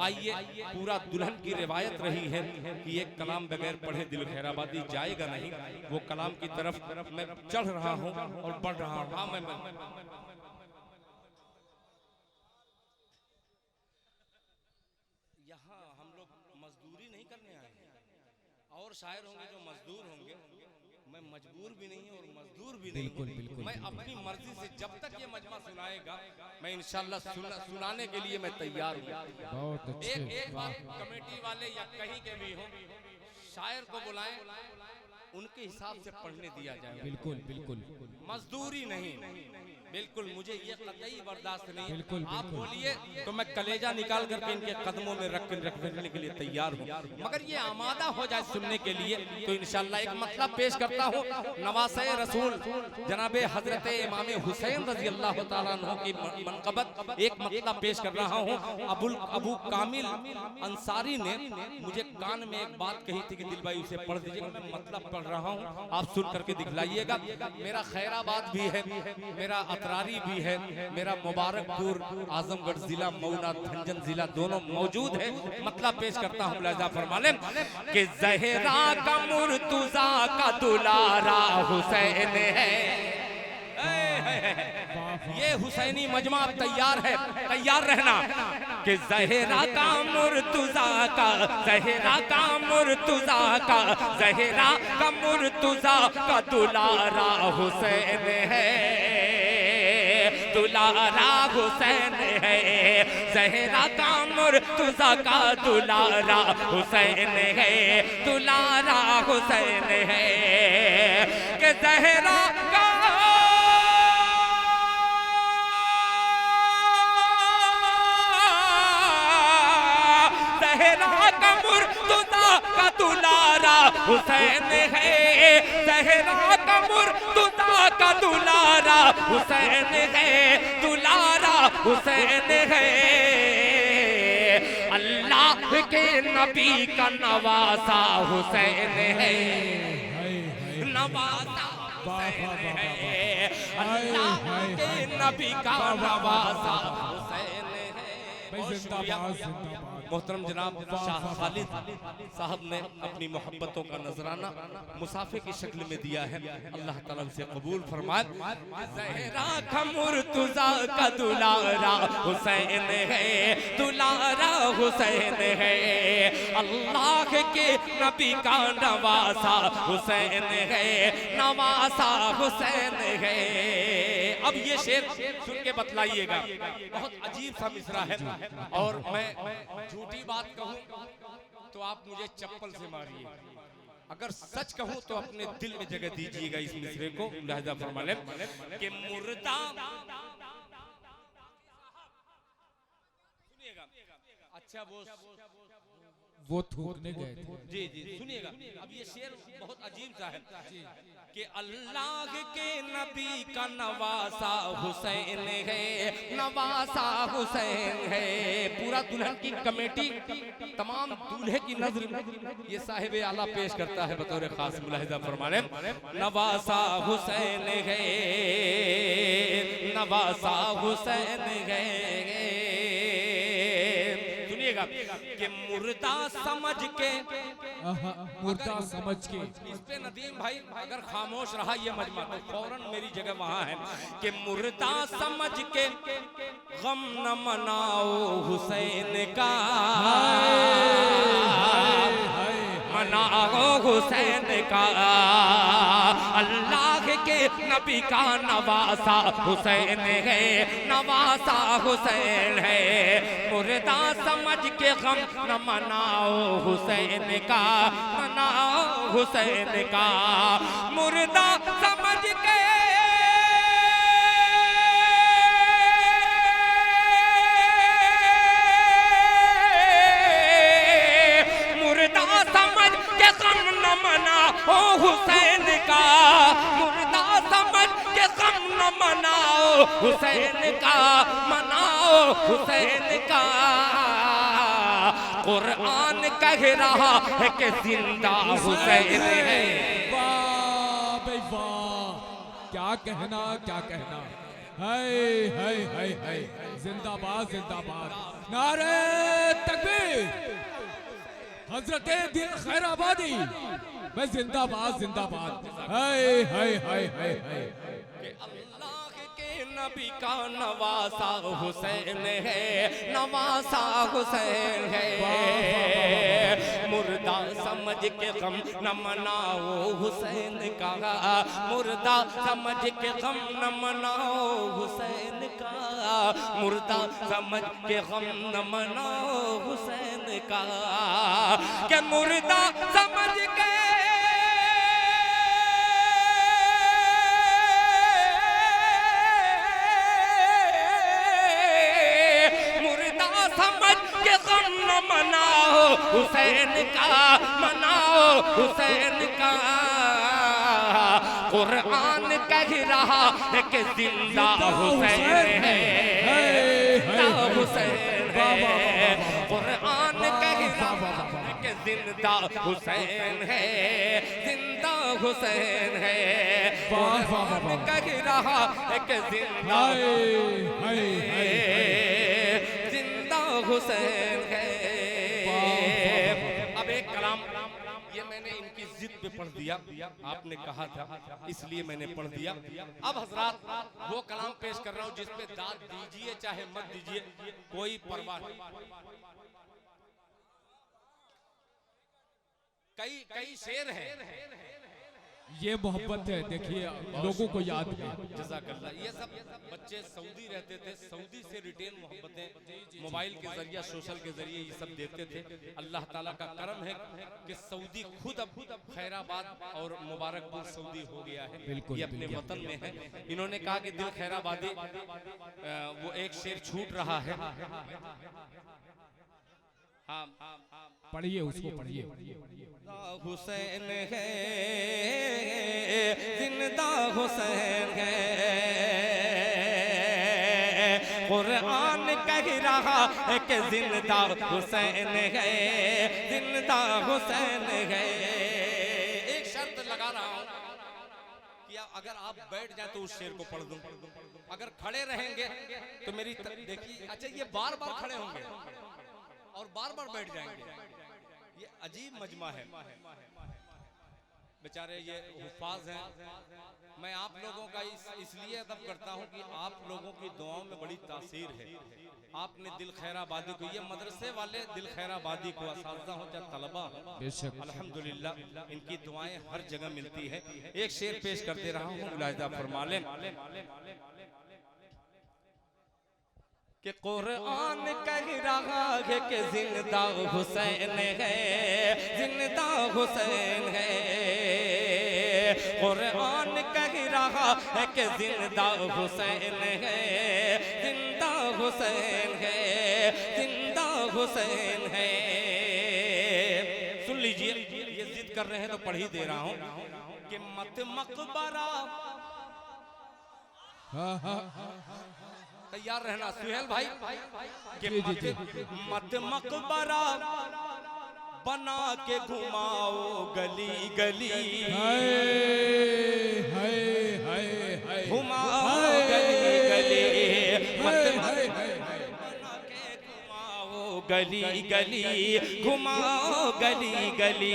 आइए, पूरा दुल्हन की रिवायत रही है कि एक कलाम बगैर पढ़े दिल खैराबादी जाएगा नहीं। वो कलाम की तरफ मैं चढ़ रहा हूँ और बढ़ रहा हूँ। हाँ, मैं यहाँ हम लोग मजदूरी नहीं करने आए हैं, और शायर होंगे जो मजदूर होंगे। मैं मजबूर भी नहीं और मजदूर भी नहीं। बिल्कुल बिल्कुल। मैं अपनी मर्जी से जब तक ये मजमा सुनाएगा मैं इंशाल्लाह सुनाने के लिए मैं तैयार हूँ। बहुत अच्छे। एक बार कमेटी वाले या कहीं के भी हों, शायर को बुलाएं, उनके हिसाब से पढ़ने दिया जाए। बिल्कुल बिल्कुल। मजदूरी नहीं, बिल्कुल मुझे ये कतई बर्दाश्त नहीं। बिल्कुल, आप बिल्कुल। बोलिए तो मैं कलेजा निकाल करके इनके कदमों में रखने के लिए तैयार हूँ, मगर ये आमादा हो जाए सुनने के लिए तो इंशाल्लाह एक मतलब पेश करता हूँ। नवासे रसूल जनाबे हजरत इमाम हुसैन रजी अल्लाह तआला अन्हु की मनक़बत एक मतलब पेश कर रहा हूँ। अबू कामिल अंसारी ने मुझे कान में एक बात कही थी कि दिल भाई उसे पढ़ दीजिएगा। मैं मतलब पढ़ रहा हूँ, आप सुन करके दिखलाइएगा। मेरा खैराबाद भी है, मेरा अतरारी भी है, मेरा मुबारकपुर आजमगढ़ जिला मऊना झंझन जिला दोनों मौजूद है। मतलब पेश करता हूँ, मुलाहिजा फरमा लें कि ज़हरा का मुर्तज़ा का दुलारा हुसैन है। ये हुसैनी मजमा तैयार है, तैयार रहना कि ज़हरा का मुर्तज़ा का, ज़हरा का मुर्तज़ा का, ज़हरा का मुर्तज़ा का दुलारा हुसैन है, दुलारा हुसैन है। ज़हरा का मुर्तज़ा का दुलारा हुसैन है, दुलारा हुसैन है कि ज़हरा का का दुलारा हुसैन है, ज़हरा का मुर्तज़ा का दुलारा हुसैन है, दुलारा हुसैन है। अल्लाह के नबी का नवासा हुसैन है, नवासा हुसैन है। अल्लाह के नबी का नवासा हुसैन है। मोहतरम जनाब शाह खालिद साहब ने अपनी मोहब्बतों का नजराना मुसाफे की शक्ल में दिया है, अल्लाह ताला से कबूल फरमाए। ज़हरा का मुर्तज़ा का दुलारा हुसैन है, दुलारा हुसैन है। अल्लाह के नबी का नवासा हुसैन है, नवासा हुसैन है। अब ये शेर सुन के बतलाइएगा, बहुत अजीब सा मिसरा है और मैं झूठी बात कहूं तो आप मुझे चप्पल से मारिए, अगर सच कहूं तो अपने दिल में जगह दीजिएगा इस मिसरे को। लिहाजा फरमा लें कि मुर्दा, सुनिएगा, अच्छा वो थूकने गए थे। जी जी सुनिएगा, अब ये शेर बहुत अजीब सा है कि अल्लाह के नबी का नवासा हुसैन है, नवासा हुसैन है। पूरा दुल्हन की कमेटी तमाम दूल्हे की नजर ये साहिब आला पेश करता है बतौर खास। मुलाहिजा फरमाने नवासा हुसैन है, नवासा हुसैन है। कि मुर्दा समझ के, मुर्दा समझ के, इस पे नदीम भाई अगर खामोश रहा ये मजमा तो फौरन मेरी जगह वहां है कि मुर्दा समझ के गम न मनाओ हुसैन का, मनाओ हुसैन का। अल्लाह के नबी का नवासा हुसैन है, नवासा हुसैन है। मुर्दा समझ के गम न मनाओ हुसैन का, मनाओ हुसैन का। मुर्दा समझ के हुसैन का, मुर्दा समझ के गम न मनाओ हुसैन का, मनाओ हुसैन का। कुरान कह रहा है कि जिंदा हुसैन है। वाह भाई वाह, क्या कहना क्या कहना। हाय हाय हाय हाय, जिंदाबाद जिंदाबाद, नारे तकबीर। हजरत दिल खैराबादी, मैं जिंदाबाद जिंदाबाद। हाय हाय हाय हाय हाय। अल्लाह के नबी का नवासा हुसैन है, नवासा हुसैन है। मुर्दा समझ के गम न मनाओ हुसैन का, मुर्दा समझ के गम न मनाओ हुसैन का, मुर्दा समझ के गम न मनाओ हुसैन का। के मुर्दा समझ के मनाओ हुसैन का, मनाओ हुसैन का। कुरान कह रहा है कि जिंदा हुसैन है, जिंदा हुसैन है। कुरान कह रहा है कि जिंदा हुसैन है, जिंदा हुसैन है। कुरान कह रहा है कि जिंदा जिंदा हुसैन है। अब एक कलाम ये मैंने इनकी जिद पे पढ़ दिया, आपने कहा था इसलिए मैंने पढ़ दिया। अब हजरात वो कलाम पेश कर रहा हूं जिस पे दाद दीजिए चाहे मत दीजिए, कोई परवाह नहीं। कई शेर है, ये मोहब्बत है, देखिए लोगों को याद है। जज़ाकल्लाह। ये सब बच्चे सऊदी रहते थे, सऊदी से रिटेल मोहब्बतें मोबाइल के जरिए, सोशल के जरिए ये सब देते थे। अल्लाह ताला का करम है कि सऊदी खुद अब खैराबाद और मुबारकपुर सऊदी हो गया है, ये अपने वतन में है। इन्होंने कहा कि दिल खैराबादी वो एक शेर छूट रहा है। हाँ, पढ़िए उसको, पढ़िए। हुसैन है, जिंदा हुसैन है। कुरान कह रहा है कि जिंदा हुसैन है, जिंदा हुसैन है। एक शर्त लगा रहा हूं कि अगर आप बैठ जाए तो उस शेर को पढ़ दूं, अगर खड़े रहेंगे तो मेरी देखिए। अच्छा, ये बार बार खड़े होंगे और बार बार बैठ जाएंगे, ये अजीब मजमा है। बेचारे ये हुफ्फाज हैं। मैं आप लोगों का इसलिए अदब करता हूं कि आप लोगों की दुआओं में बड़ी तासीर है। आपने दिल खैराबादी को, ये मदरसे वाले दिल खैराबादी को, असातिज़ा हो चाहे तलबा हो, अल्हम्दुलिल्लाह इनकी दुआएं हर जगह मिलती है। एक शेर पेश करते रहा हूँ, मुलाहिज़ा फरमा लें कि कुरान कह रहा है कि जिंदा हुसैन है, जिंदा हुसैन है। कुरान कह रहा है कि जिंदा हुसैन है, जिंदा हुसैन है, जिंदा हुसैन है। सुन लीजिए, ये जिद कर रहे हैं तो पढ़ ही दे रहा हूं कि मत मकबरा। तैयार रहना सुहेल भाई कि मत मकबरा बना के घुमाओ गली गली, घुमाओ गली गली, मत बना के घुमाओ गली गली, घुमाओ गली गली।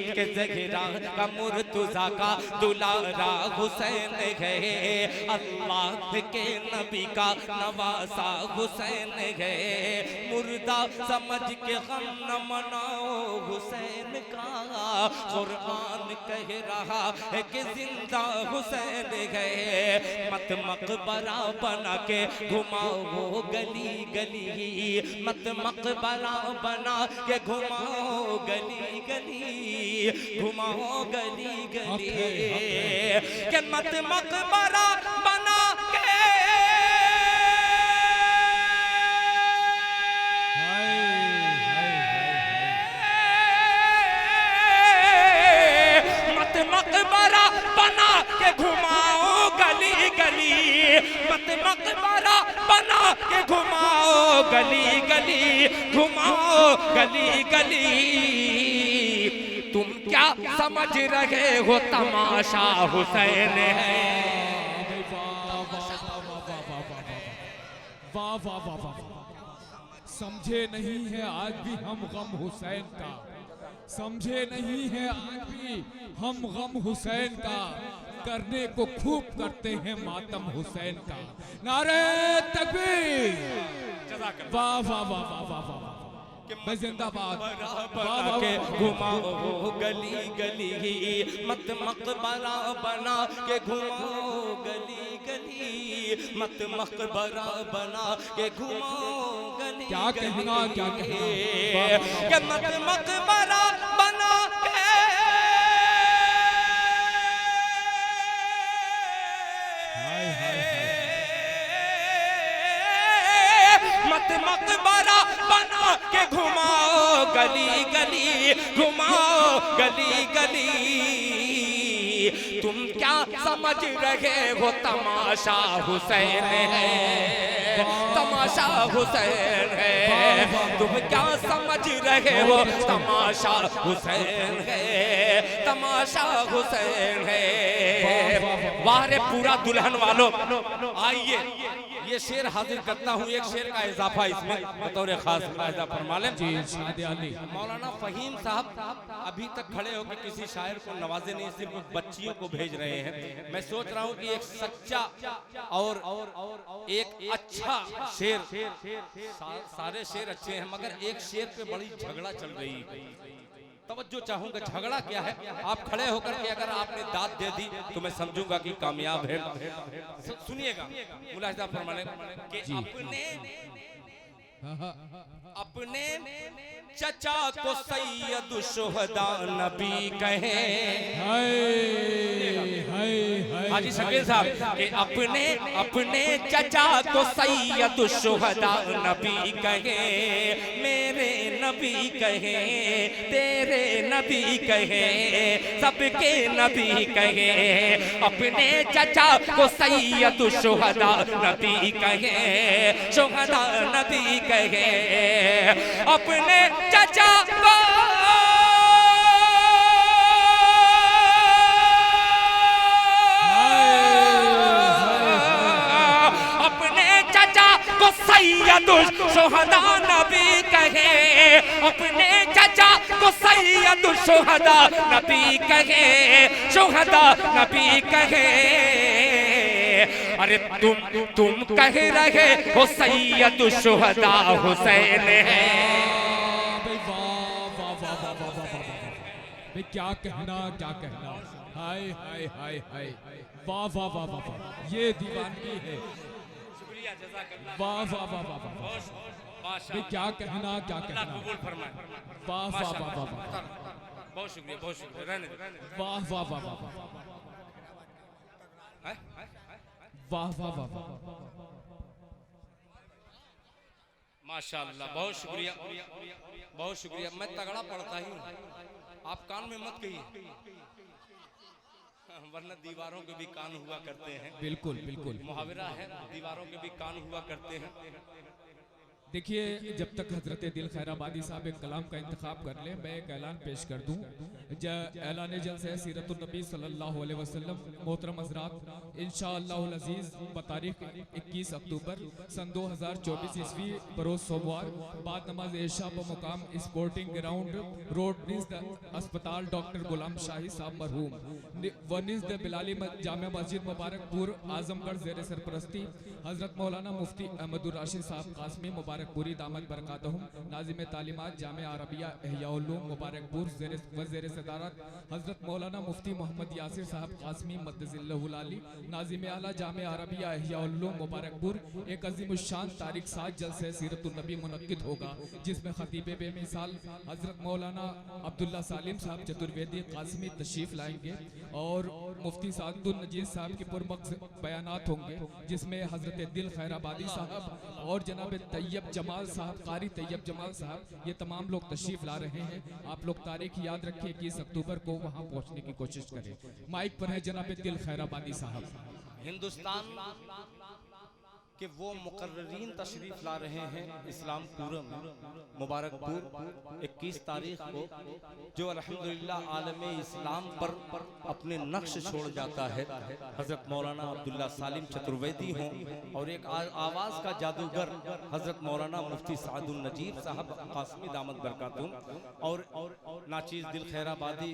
के ज़हरा का मुर्तज़ा का दुलारा हुसैन है, अल्लाह के नबी का नवासा हुसैन है। मुर्दा समझ के गम न मनाओ हुसैन का, कुरान कह रहा है कि जिंदा हुसैन है। मत मकबरा बना के घुमाओ गली गली, मत मकबरा बना के घुमाओ गली गली, घुमाओ गली गली। के मत मकबरा बना के मकबरा बना के घुमाओ गली गली, मत मकबरा बना के घुमाओ गली गली, घुमाओ गली गली। तुम क्या समझ रहे हो तमाशा हुसैन है। समझे नहीं है आज भी हम गम हुसैन का, समझे नहीं है आज भी हम गम हुसैन का, करने को खूब करते हैं मातम हुसैन का। नारे तकबीर, वाह वाह वाह वाह वाह वाह, मैं जिंदाबाद। के घुमाओ गली गली, मत मकबरा बना के घुमाओ गली गली, मत मकबरा बना के घुमाओ गली। क्या कहना, क्या कहना, कि मत मकबरा बना के मत मकबरा बना के घुमाओ गली गली, घुमाओ गली गली। तुम क्या समझ रहे हो तमाशा हुसैन है, तमाशा हुसैन है। तुम क्या समझ रहे हो तमाशा हुसैन है, तमाशा हुसैन है। वाह रे पूरा दुल्हन वालों, आइए ये शेर हाजिर करता हूँ, एक शेर का इजाफा इसमें बतौर खास मुलाहिजा फरमा लें। मौलाना फहीम साहब अभी तक खड़े होकर किसी शायर को नवाजे नहीं, सिर्फ बच्चियों को भेज रहे हैं। मैं सोच रहा हूँ कि एक सच्चा और एक अच्छा शेर, सारे शेर अच्छे हैं मगर एक शेर पे बड़ी झगड़ा चल रही है। तवज्जो चाहूंगा, झगड़ा क्या है आप खड़े होकर के अगर आपने दाद दे दी तो मैं समझूंगा कि कामयाब है। सुनिएगा मुलाहिजा फरमाने कि अपने चचा को सैयद शुहदा नबी कहे। हाजी शकील साहब कि अपने चचा को सैयद शुहदा नबी कहे, मेरे नबी कहे, तेरे नबी कहे, सबके नबी कहे। अपने चचा को सैयद शुहदा नबी कहे, शुहदा नबी कहे। अपने चचा को सैयद शुहदा नबी कहे, अपने चचा को सैयद शुहदा नबी कहे, शुहदा नबी कहे। अरे तुम कह रहे हो सैयद शुहदा हुसैन है। क्या कहना, क्या कहना, हाय हाय हाय हाय, वाह वाह वाह वाह, ये दीवानगी है। वाह वाह वाह वाह, क्या कहना, क्या कहना, वाह वाह वाह वाह, बहुत शुक्रिया, बहुत शुक्रिया, वाह वाह वाह वाह, वाह वाह वाह, माशाअल्लाह, बहुत शुक्रिया, बहुत शुक्रिया। मैं तगड़ा पढ़ता ही हूँ, आप कान में मत कहिए वरना दीवारों के भी कान हुआ करते हैं। बिल्कुल बिल्कुल, मुहावरा है, दीवारों के भी कान हुआ करते हैं। देखिए, जब तक हजरत दिल खैराबादी साहब एक कलाम का इंतखाब कर लें, मैं एक ऐलान पेश कर दूं। ऐलान जलसा सीरतुन नबी सल्लल्लाहु अलैहि वसल्लम। मोहतरम हज़रात, इंशाअल्लाहुल अज़ीज़ बतारीख 21 अक्टूबर सन 2024 ईस्वी बरोज़ सोमवार बाद नमाज इशा बमुकाम स्पोर्टिंग ग्राउंड रोड निज़द अस्पताल डॉक्टर गुलाम शाही साहब मरहूम व निज़द बिलाली जामिया मस्जिद मुबारकपुर आजमगढ़ ज़ेर सरपरस्ती हज़रत मौलाना मुफ्ती अहमदुर राशिद साहब कासमी मुबारकपुरी दामद बरकातहुम नाज़िम तालीमात जामिया अरबिया इहयाउल-उलूम मुबारकपुर ज़ेर सदारत हज़रत मौलाना मुफ्ती मोहम्मद यासिर साहब कासमी मद्दज़िल्लहुल आली नाज़िम आला जामिया अरबिया इहयाउल-उलूम मुबारकपुर एक अज़ीमुश्शान तारीख 7 जलसे सीरतुन नबी मुनक्किद होगा, जिसमें खतीब बेमिसाल हज़रत मौलाना अब्दुल्ला सालिम साहब चतुर्वेदी कासमी तशरीफ़ लाएंगे और मुफ्ती सादुल नजीर साहब के पुरमक्स बयानात होंगे, जिसमें हज़रत दिल खैराबादी साहब और जनाब तैयब जमाल साहब, कारी तैयब जमाल साहब, ये तमाम लोग तशरीफ़ ला रहे हैं। आप लोग तारीख याद रखिए, 21 अक्टूबर को वहाँ पहुँचने की कोशिश करें। माइक पर है जनाब दिल खैराबादी साहब। हिंदुस्तान कि वो मुकर्ररीन तशरीफ ला रहे हैं इस्लामपुर में मुबारकपुर 21 तारीख को, जो अल्हम्दुलिल्लाह आलम इस्लाम पर अपने नक्श छोड़ जाता है। हज़रत मौलाना अब्दुल्ला सालिम चतुर्वेदी हों और एक आवाज़ का जादूगर हज़रत मौलाना मुफ्ती सादुल नजीब साहब कासमी दामद बरकातुहू और नाचीज़ दिल खैराबादी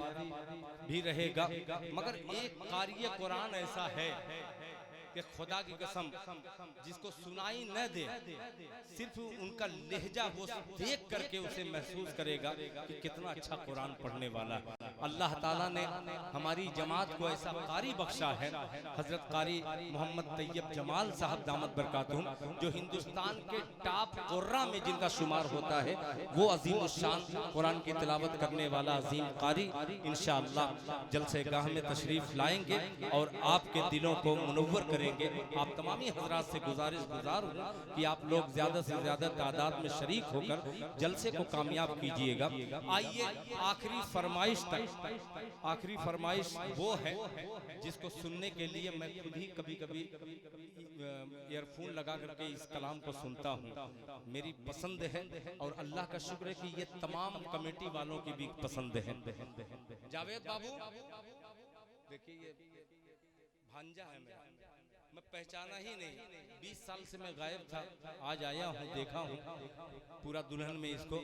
भी रहेगा। मगर एक कारी कुरान ऐसा है कि खुदा की कसम जिसको सुनाई न दे, सिर्फ उनका लहजा वो देख करके उसे महसूस करेगा कि कितना अच्छा कुरान पढ़ने वाला है। अल्लाह ताला ने हमारी जमात को ऐसा कारी बख्शा है, हजरत कारी मोहम्मद तैयब जमाल साहब दामद बरकातुहू, जो हिंदुस्तान के टॉप कुर्रा में जिनका शुमार होता है, वो अजीम शान कुरान की तिलावत करने वाला अजीम कारी इंशाअल्लाह जलसे गाह में तशरीफ लाएंगे और आपके दिलों को मुनव्वर करेंगे। आप तमामी हजरात से गुजारिश कि आप लोग ज्यादा से ज्यादा तादाद में शरीक होकर जलसे को कामयाब कीजिएगा। आइए आखिरी फरमाइश तक, आखिरी फरमाइश वो है जिसको सुनने के लिए मैं खुद ही कभी कभी ईयरफोन लगा करके इस कलाम को सुनता हूँ। मेरी पसंद है और अल्लाह का शुक्र है कि ये तमाम कमेटी वालों की भी पसंद है। जावेद बाबू देखिए, ये भांजा है मेरा, मैं पहचाना ही नहीं, 20 साल से मैं गायब था, आज आया हूँ, देखा हूँ पूरा दुल्हन में इसको,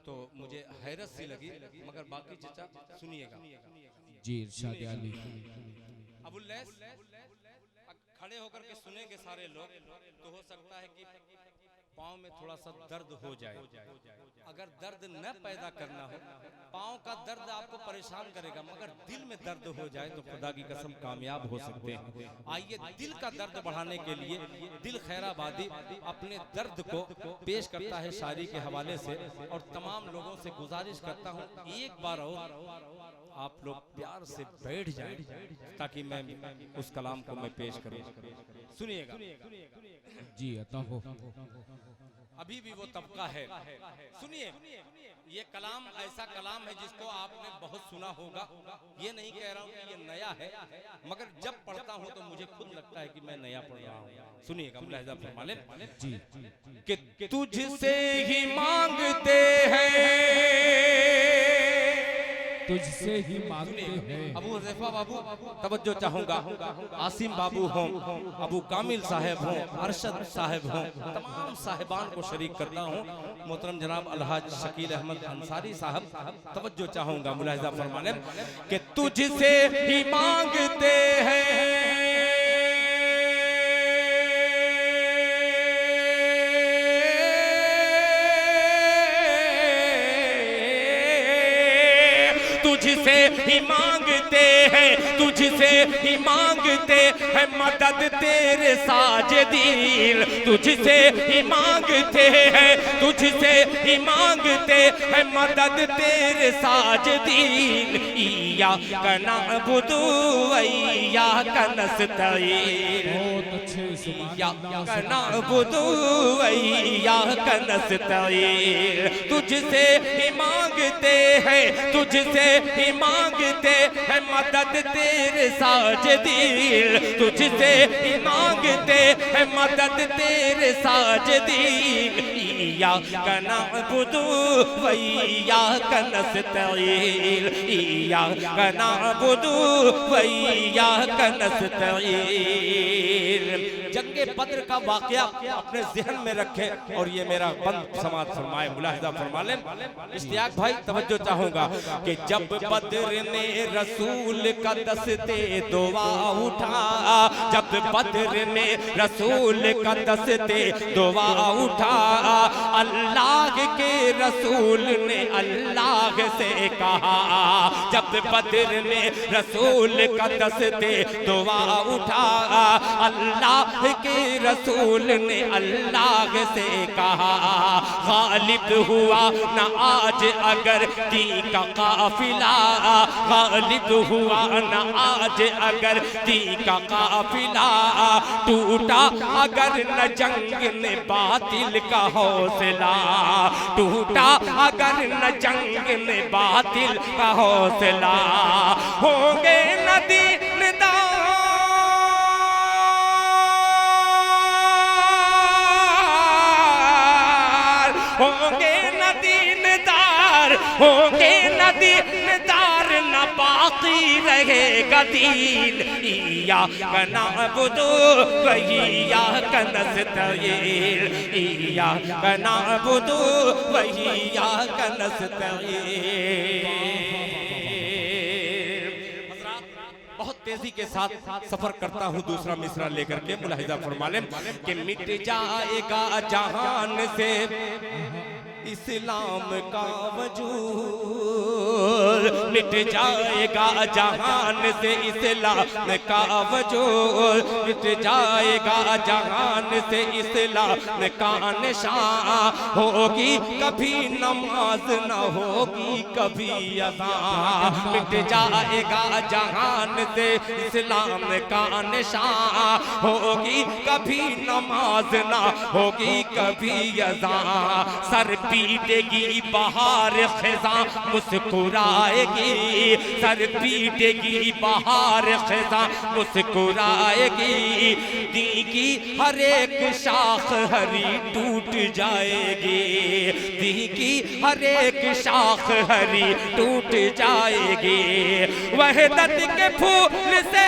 तो मुझे हैरत सी लगी। मगर बाकी चचा सुनिएगा जी, इरशाद अली अबुल्लैस खड़े होकर के सुनेंगे सारे लोग, तो हो सकता है कि पाँव में थोड़ा सा दर्द हो जाए। अगर दर्द न पैदा करना हो, पाँव का दर्द आपको परेशान करेगा, मगर दिल में दर्द हो जाए तो खुदा की कसम कामयाब हो सकते हैं। आइए दिल का दर्द बढ़ाने के लिए दिल खैराबादी अपने दर्द को पेश करता है शायरी के हवाले से, और तमाम लोगों से गुजारिश करता हूँ एक बार और आप लोग प्यार से बैठ जाएं ताकि मैं उस कलाम को मैं पेश करूं। सुनिएगा जी, अता हो। अभी भी वो तबका है, सुनिए। ये कलाम ऐसा कलाम है जिसको आपने बहुत सुना होगा, ये नहीं कह रहा हूँ कि ये नया है, मगर जब पढ़ता हूँ तो मुझे खुद लगता है कि मैं नया पढ़ रहा हूँ। सुनिएगा मुलाहिजा फरमा लें जी, कि तुझसे ही मांगते हैं, तुझसे ही मांगते हैं। अबू हुज़ैफा बाबू तवज्जो चाहूंगा, आसिम बाबू हों, अबू कामिल साहब हों, अरशद साहब हों, तमाम साहिबान को शरीक करता हूं। मोहतरम जनाब अलहाज शकील अहमद अंसारी साहब तवज्जो चाहूंगा, मुलाहिजा फरमा लें कि तुझसे ही मांगते हैं, तुझसे ही मांगते हैं, तुझसे ही मांगते हैं मदद तेरे साजिदीन, तुझसे ही मांगते हैं, तुझसे ही मांगते हैं मदद तेरे साजिदीन। इय्याक नअबुदु व इय्याक नस्तईन, बहुत अच्छे, इय्याक नअबुदु व इय्याक नस्तईन। तुझसे ही मांगते हैं, तुझसे ही मांगते हैं मदद तेरे साजिदीन, तुझसे ही मांगते हैं मदद तेरे साजिदीन। इय्याक नअबुदु व इय्याक नस्तईन, इय्याक नअबुदु व इय्याक नस्तईन। जंगे बद्र का वाकया अपने ज़हन में रखे और ये मेरा बंद समाज फरमाए, मुलाहिजा फरमा लें। इश्तियाक भाई तवज्जो चाहूंगा कि जब बद्र में रसूल का दस्ते दुआ उठा, जब बद्र में रसूल का दस्ते दुआ उठा, अल्लाह के रसूल ने अल्लाह से कहा, जब बद्र में रसूल का दस्ते दुआ उठा, अल्लाह के रसूल ने अल्लाह से कहा, गालिब हुआ न आज अगर दी का काफिला, गालिब हुआ न आज अगर दी का काफिला, टूटा अगर न जंग ने बातिल का हौसला, टूटा अगर न जंग ने बातिल का हौसला, होंगे न दीनदार दीनदार होंगे न दीनदार न बाकी रहेगा दीन। इय्याका नअबुदु व इय्याका नस्तईन, इय्याका नअबुदु व इय्याका नस्तईन। बहुत तेजी के साथ सफर करता हूँ दूसरा मिसरा लेकर के, मुलाहिजा फरमा लें कि मिट जाएगा जहान से इस्लाम का वजूद, मिट जाएगा जहान से इस्लाम का वजूद, मिट जाएगा जहान से इस्लाम का निशान। होगी कभी नमाज न होगी कभी अज़ान, मिट जाएगा जहान से इस्लाम का निशान। होगी कभी नमाज न होगी कभी अज़ान। सर पीटेगी बहार खिज़ां मुस्कुराएगी, सर पीटेगी बहार खिज़ां मुस्कुराएगी। दी की हर एक शाख हरी टूट जाएगी, दी की हर एक शाख हरी टूट जाएगी। वहदत के फूल से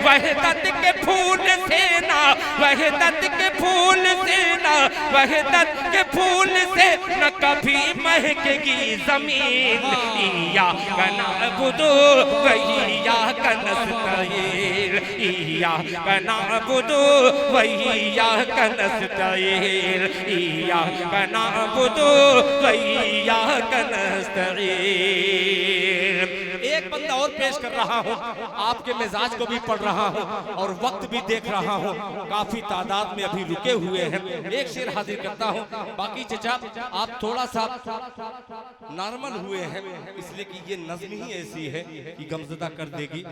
वहदत के फूल से ना, वहदत के फूल से ना, वहदत के फूल से न कभी महकेगी जमीन। इय्याका नअबुदु व इय्याका नस्तईन, इय्याका नअबुदु व इय्याका नस्तईन, इय्याका नअबुदु व इय्याका नस्तईन। एक बंदा और पेश कर रहा हूँ, आपके मिजाज को भी पढ़ रहा हूँ और वक्त भी देख रहा हूँ, काफी तादाद में अभी रुके हुए हैं। एक शेर हाजिर करता हूँ, बाकी चचा आप थोड़ा सा नॉर्मल हुए हैं इसलिए कि ये नज़्म ही ऐसी है कि गमज़दा कर देगी।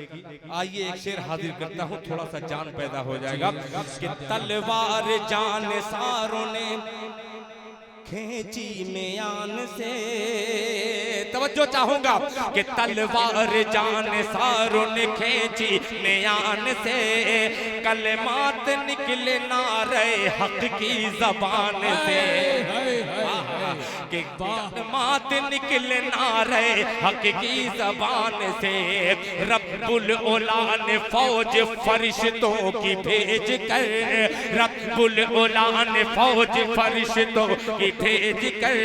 आइए एक शेर हाजिर करता हूँ, थोड़ा सा जान पैदा हो जाएगा कि तलवार जान सारों ने खींची म्यान से, तवज्जो चाहूंगा कि तलवार जान सारों ने खींची म्यान से। कलमात निकले नारे हक की जबान से, कि कलमात निकले नारे हक की जबान से। रब्बुल औला ने फौज फरिश्तों की भेज कर, रब्बुल औला ने फौज फरिश्तों की भेज कर,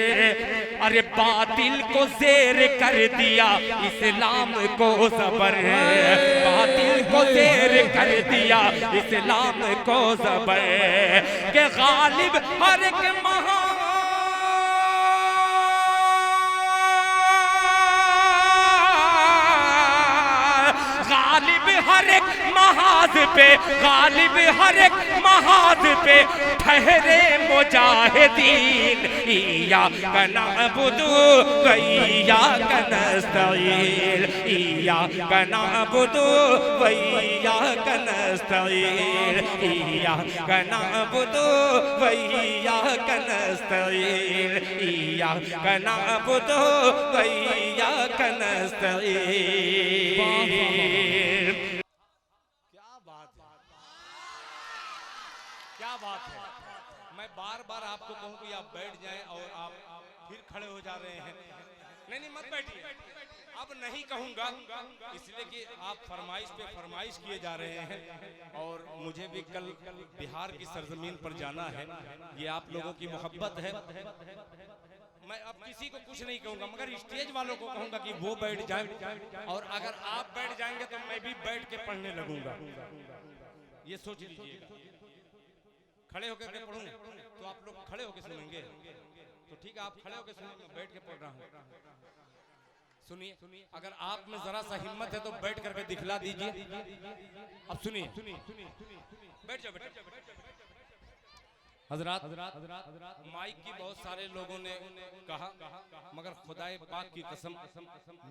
अरे बातिल को ज़ेर कर दिया इस्लाम को ज़बर, बातिल को ज़ेर कर दिया इस्लाम को ज़बर। के गालिब हर एक गालिब हर एक महाज पे, गालिब हर एक महाज पे ठहरे मुजाहिदीन। इय्याका नअबुदु व इय्याका नस्तईन, इय्याका नअबुदु व इय्याका नस्तईन, इय्याका नअबुदु व इय्याका नस्तईन, इय्याका नअबुदु व इय्याका नस्तईन। क्या बात है। मैं बार बार आपको कहूं कि आप बैठ जाएं और आप फिर खड़े हो जा रहे हैं। नहीं मत बैठिए, अब नहीं कहूंगा इसलिए कि आप फरमाइश पे फरमाइश किए जा रहे हैं और मुझे भी कल बिहार की सरजमीन पर जाना है। ये आप लोगों की मोहब्बत है। मैं अब किसी को कुछ नहीं कहूंगा मगर स्टेज वालों को कहूंगा कि वो बैठ जाएं और अगर आप बैठ जाएंगे तो मैं भी बैठ के पढ़ने लगूंगा। ये सोच लीजिएगा। खड़े होकर के पढ़ूं तो आप लोग खड़े होकर सुनेंगे तो ठीक है, आप खड़े होकर सुनिए, मैं बैठ के पढ़ रहा हूँ। सुनिए, अगर आप में जरा सा हिम्मत है तो बैठ करके दिखला दीजिए। अब सुनिए, बैठ जाओ बैठ जाओ। हजरात, माइक की बहुत सारे लोगों ने कहा मगर खुदाए पाक की कसम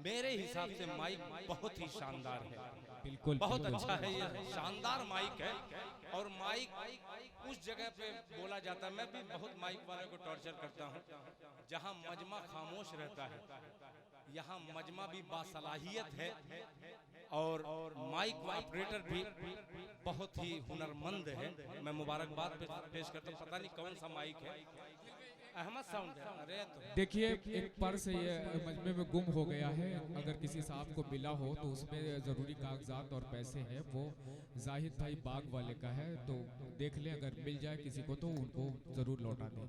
मेरे हिसाब से माइक बहुत ही शानदार है। बिल्कुल बहुत अच्छा है, ये शानदार माइक है। और माइक उस जगह पे बोला जाता है, मैं भी बहुत माइक वाले को टॉर्चर करता हूँ जहाँ मजमा खामोश रहता है। यहाँ मजमा भी बासलाहियत है और माइक ऑपरेटर भी बहुत ही हुनरमंद है। मैं मुबारकबाद पेश करता हूँ। पता नहीं कौन सा माइक है, अहमद साउंड है। अरे तो देखिए एक पर्स ये मजमे में गुम हो गया है, अगर किसी साहब को मिला हो तो उसमें ज़रूरी कागजात और पैसे हैं, वो जाहिद भाई बाग वाले का है, तो देख लें, अगर मिल जाए किसी को तो उनको ज़रूर लौटा दें।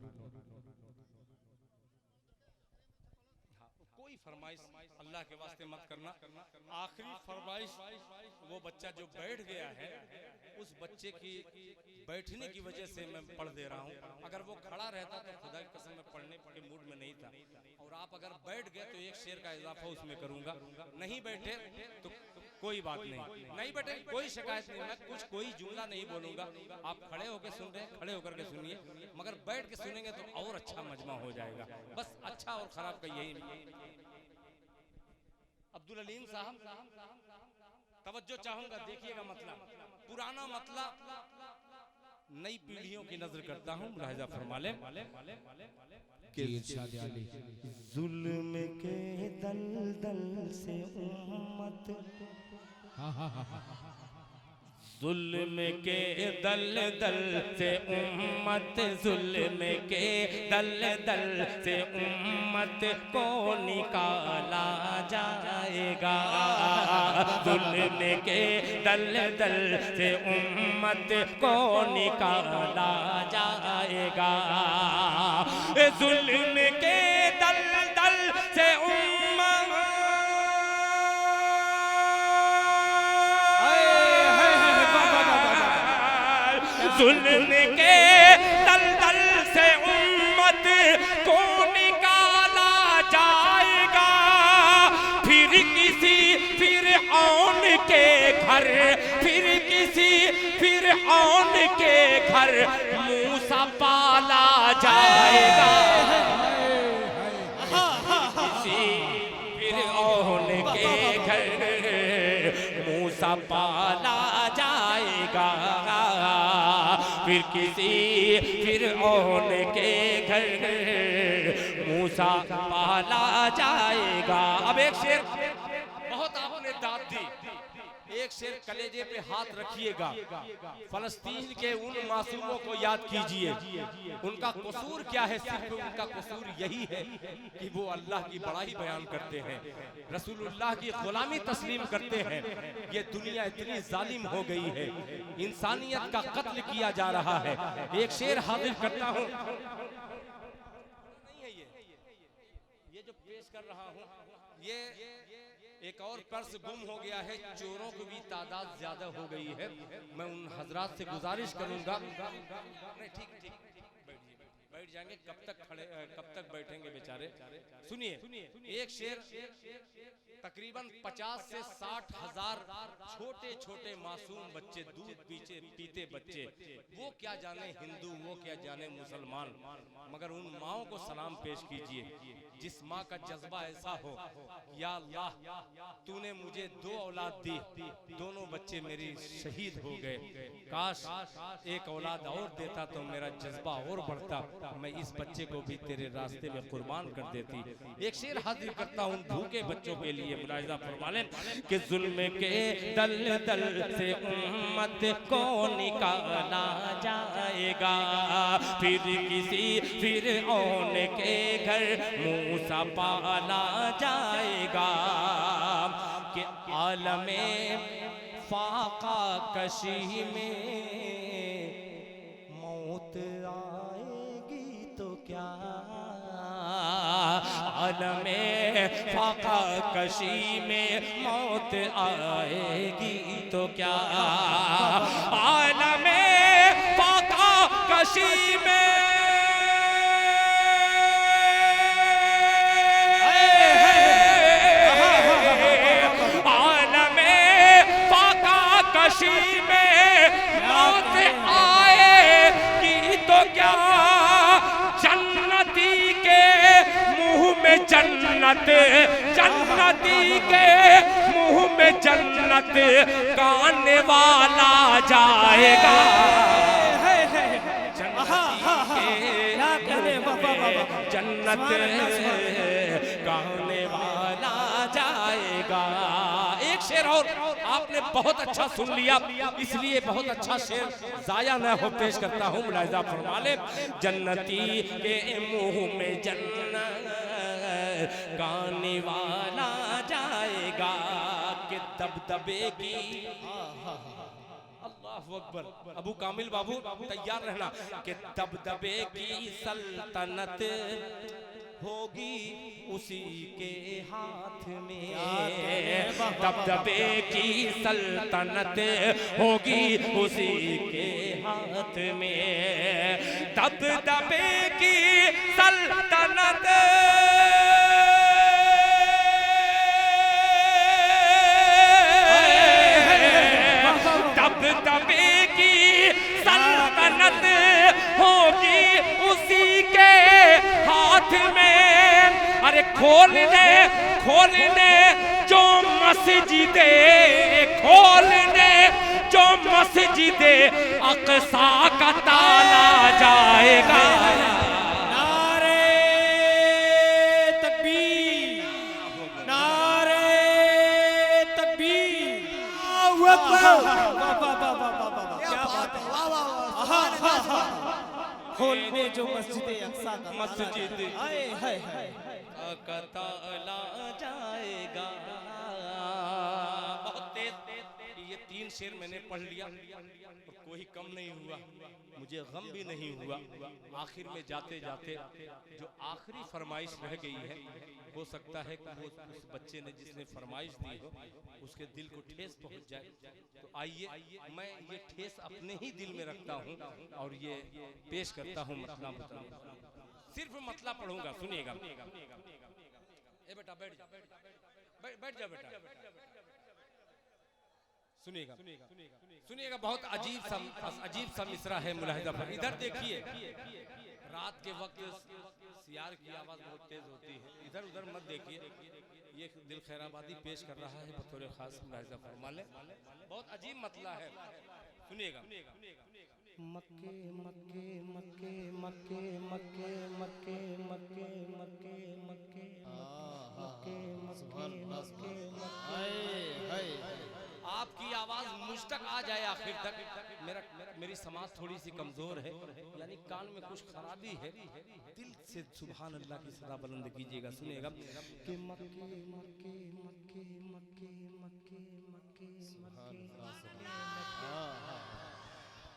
कोई फरमाइश अल्लाह के वास्ते मत करना। आखिरी फरमाइश वो बच्चा जो बैठ गया है, उस बच्चे की बैठने की वजह से मैं पढ़ दे रहा हूँ। अगर वो खड़ा रहता तो खुदा की कसम मैं पढ़ने के मूड में नहीं था। और आप अगर बैठ गए तो एक शेर का इजाफा उसमें करूंगा। नहीं बैठे तो कोई बात नहीं बैठे कोई शिकायत नहीं, मैं कुछ कोई जुमला नहीं बोलूंगा। आप खड़े होकर सुन रहे हैं, खड़े होकर के सुनिए, मगर बैठ के सुनेंगे तो और अच्छा मजमा हो जाएगा। बस अच्छा और खराब का यही। अब्दुल अलीम साहब तवज्जो चाहूंगा, देखिएगा मतलब पुराना मतलब नई पीढ़ियों की नजर करता हूँ, मुलाहिजा फरमा ले। जुल्म के दलदल से उम्मत, जुल्म के दलदल से उम्मत, जुल्म के दलदल से उम्मत को निकाला जाएगा। जुल्म के दलदल से उम्मत को निकाला जाएगा। जुल्म के दलदल से जुल्म के दलदल से उम्मत को निकाला जाएगा। फिर किसी फिरऔन के घर, फिर किसी फिरऔन के घर मूसा पाला जाएगा। किसी फिरऔन के घर मूसा पाला जाएगा। फिर किसी फिरऔन के घर मूसा पाला जाएगा। अब एक शेर, बहुत आपने दाद दी, एक शेर कलेजे पे हाथ रखिएगा। फलस्तीन के उन मासूमों को याद कीजिए, उनका कसूर क्या है? सिर्फ उनका कसूर यही है कि वो अल्लाह की बड़ाई बयान करते हैं, रसूलुल्लाह की गुलामी तस्लीम करते हैं। ये दुनिया इतनी जालिम हो गई है, इंसानियत का कत्ल किया जा रहा है। एक शेर हाजिर करता हूँ, ये जो पेश कर रहा हूँ, ये एक और पर्स गुम हो गया है। चोरों की भी तादाद ज्यादा हो गई है। मैं उन हजरात से गुजारिश करूंगा, नहीं ठीक बैठ जाएंगे, कब तक बैठेंगे बेचारे। सुनिए, एक शेर तकरीबन 50 से 60 हजार छोटे छोटे मासूम बच्चे, दूध पीते बच्चे, वो क्या जाने हिंदू, वो क्या जाने मुसलमान, मगर उन माओं को सलाम पेश कीजिए जिस माँ का जज्बा ऐसा हो, या अल्लाह तूने मुझे 2 औलाद दी, दोनों बच्चे मेरी शहीद हो गए, काश एक औलाद और देता तो मेरा जज्बा और बढ़ता, मैं इस बच्चे को भी तेरे रास्ते में कुर्बान कर देती। एक शेर हाजिर करता हूँ भूखे बच्चों के लिए, मुलाहिजा फरमा लें कि जुल्म के दलदल से उम्मत को निकाला जाएगा। फिर किसी फिरऔन के घर मूसा पाला जाएगा। कि आलमे फाका कशी में मौत आएगी तो क्या, आलमे फाका कशी में मौत आएगी तो क्या, आलमे फाका कशी में कशी में मौत आएगी तो क्या, जन्नती के मुंह में जन्नत, जन्नती के मुंह में जन्नत गाने वाला जाएगा। जन्नत गाने वाला शेर और आपने बहुत अच्छा सुन लिया, इसलिए बहुत अच्छा शेर जाया न हो पेश करता हूँ। मुलाहिजा फरमा ले, जन्नती के मुंह में जन्नत गाने वाला जाएगा कि दबदबे की। अल्लाहु अकबर। अबू कामिल बाबू तैयार रहना कि दबदबे की सल्तनत होगी उसी के हाथ में, दबदबे की सल्तनत होगी उसी के हाथ में, दबदबे की सल्तनत दबदबे की सल्तनत होगी उसी के हाथ में। अरे खोलने खोलने जो मस्जिदे, खोलने जो मस्जिदे अक़सा का ताला जाएगा। नारे तकबीर, नारे तकबीर। खोलने जो मस्जिदे अक़सा का मस्जिद का ताला जाएगा। बहुत तेज। ये 3 शेर मैंने पढ़ लिया और कोई कम नहीं हुआ, मुझे गम भी नहीं हुआ। आखिर में जाते जाते जो आखिरी फरमाइश रह गई है, हो सकता है कि वो उस बच्चे ने जिसने फरमाइश दी हो उसके दिल को ठेस पहुंच जाए। तो आइए मैं ये ठेस अपने ही दिल में रखता हूँ और ये पेश करता हूँ। मतलब सिर्फ मतलब पढ़ूंगा, सुनिएगा। ए बेटा बैठ जा, बैठ जा बेटा, सुनिएगा सुनिएगा। बहुत अजीब सा मिसरा है मुलाहिजा पर। इधर देखिए, रात के वक्त सियार की आवाज बहुत तेज होती है, इधर उधर मत देखिए। ये दिल खैराबादी पेश कर रहा है बतौर खास, मुलाहिजा फरमा ले। बहुत अजीब मतला है, सुनिएगा। मक्के मक्के मक्के मक्के मक्के मक्के मक्के मक्के मक्के मक्के मक्के। आपकी आवाज मुझ तक आ जाए आखिर तक। मेरी समाज थोड़ी सी कमजोर है, यानी कान में कुछ खराबी है। दिल से सुभान अल्लाह की सदा बुलंद कीजिएगा। सुनिएगा कि मक्के मक्के मक्के मक्के मक्के मक्के मक्के।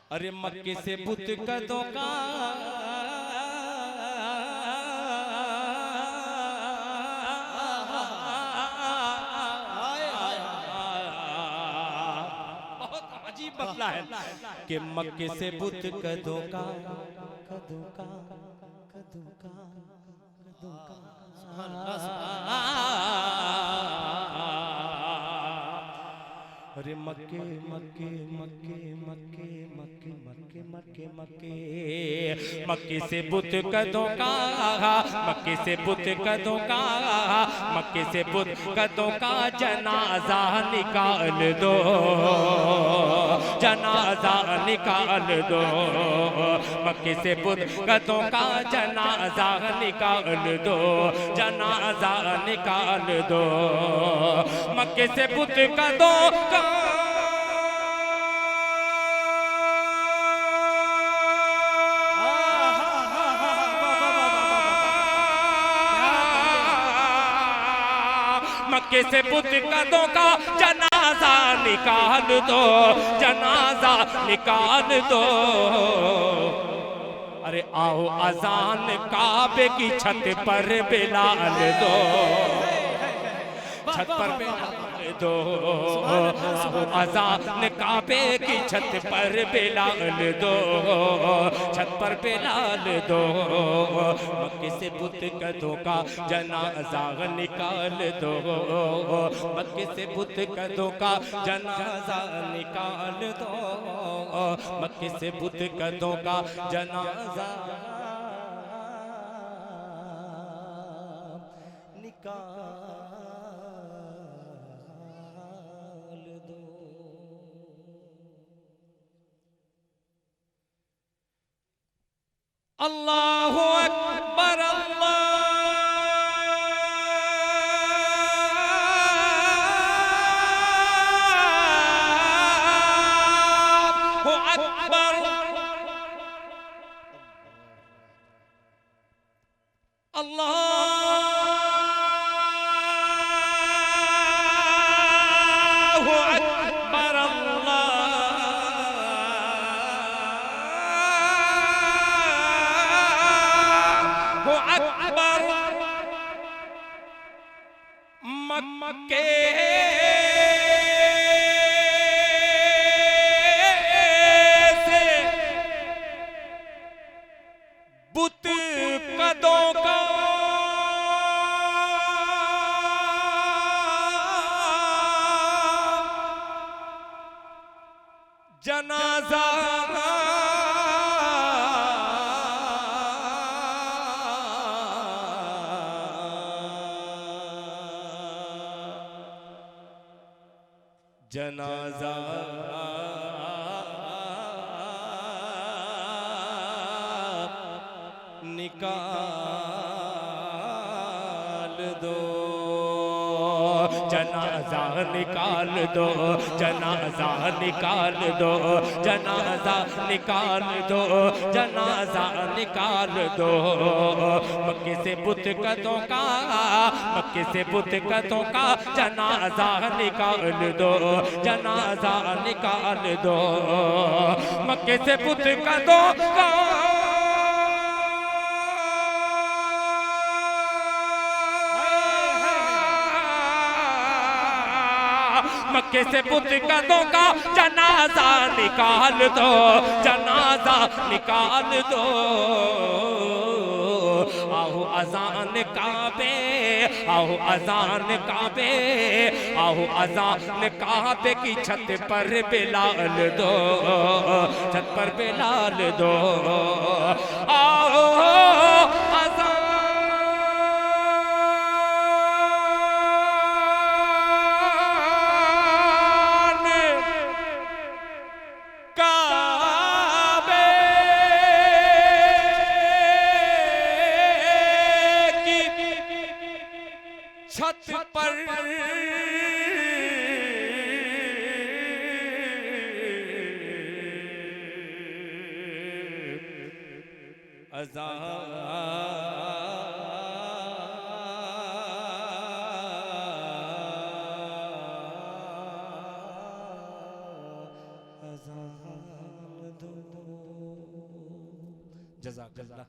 अरे मक्के से बुत कदों का मसला है कि मक्के से बुत कदों का कदों का कदों का कदों का। अरे मक्के मक्के मक्के मक्के मक्के मक्के मक्के मक्के मक्के से बुत कदों का, मक्के से बुत कदों का, मक्के से बुत कदों का जनाजा निकाल दो, जनाजा निकाल दो। मक्के से बुत कदों का जनाजा निकाल दो, जनाजा निकाल दो। मक्के से बुत कदों का मक्के से बुत कदों का जनाजा निकाल दो, जनाजा निकाल दो। अरे आओ अजान काबे की छत पर बिलाल दो, छत पर बिलाल दो। अजान काबे की छत पर बिलाल दो, छत पर बिलाल दो। मक्के से बुत कदों का जनाजा निकाल दो, मक्के से बुत कदों का जनाजा निकाल दो, मक्के से बुत कदों का जनाजा निकाल दो। अल्लाहु अकबर, अल्लाहु अकबर, अल्लाहु अकबर। मक्के से बुत कदों का जनाजा जनाजा निकाल दो, जनाजा निकाल दो, जनाजा निकाल दो, जनाजा निकाल दो, जनाजा निकाल दो। मक्के से बुत कदों का, मक्के से बुत कदों का जनाजा निकाल दो, जनाजा निकाल दो। मक्के से बुत कदों का मक्के से बुत कदों का जनाजा निकाल दो, जनाजा निकाल दो। आओ अजान काबे, आओ अजान काबे, आओ अजान काबे की छत पर बिलाल दो, छत पर बिलाल दो। आओ अजान काबे की छत पर अज़ान दो। जज़ाकल्लाह।